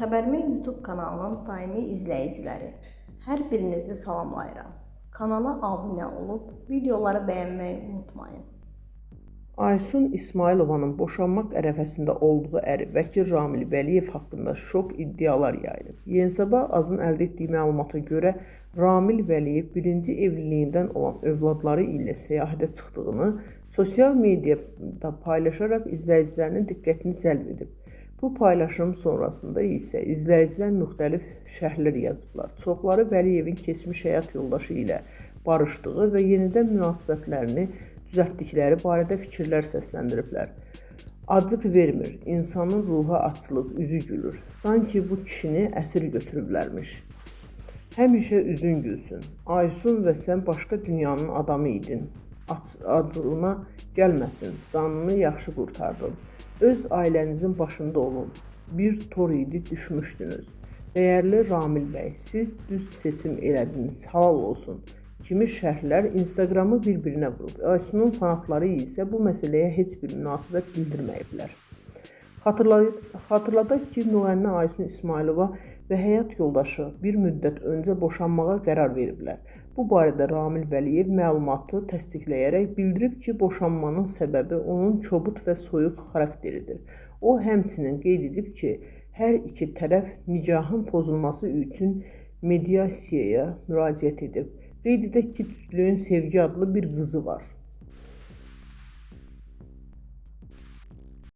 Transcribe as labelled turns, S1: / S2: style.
S1: Xəbərmi YouTube kanalının daimi izləyiciləri, hər birinizi salamlayıram. Kanala abunə olub, videoları bəyənməyi unutmayın.
S2: Aysun İsmailovanın boşanmaq ərəfəsində olduğu əri vəkil Ramil Vəliyev haqqında şok iddialar yayılıb. Yeni Sabah azın əldə etdiyi məlumata görə Ramil Vəliyev birinci evliliyindən olan övladları ilə səyahətə çıxdığını sosial mediada paylaşaraq izləyicilərinin diqqətini cəlb edib. Bu paylaşım sonrasında isə izləyicilər müxtəlif şərhlər yazıblar. Çoxları Vəliyevin keçmiş həyat yoldaşı ilə barışdığı və yenidən münasibətlərini düzəltdikləri barədə fikirlər səsləndiriblər. Acıq vermir, insanın ruhu açılıb, üzü gülür. Sanki bu kişini əsir götürüblərmiş. Həmişə üzün gülsün. Aysun və sən başqa dünyanın adamı idin. Acığına gəlməsin, canını yaxşı qurtardın. Öz ailənizin başında olun. Bir tor idi, düşmüşdünüz. Dəyərli Ramil bəy, siz düz seçim elədiniz, halal olsun. Kimi şərhlər Instagramı bir-birinə vurub. Aysunun fanatları isə bu məsələyə heç bir münasibət bildirməyiblər. Xatırladaq ki, müğənni Aysun İsmailova və həyat yoldaşı bir müddət öncə boşanmağa qərar veriblər. Bu barədə Ramil Vəliyev məlumatı təsdiqləyərək bildirib ki, boşanmanın səbəbi onun kobud və soyuq xarakteridir. O, həmçinin qeyd edib ki, hər iki tərəf nikahın pozulması üçün mediasiyaya müraciət edib. Qeyd edək ki, cütlüyün Sevgi adlı bir qızı var.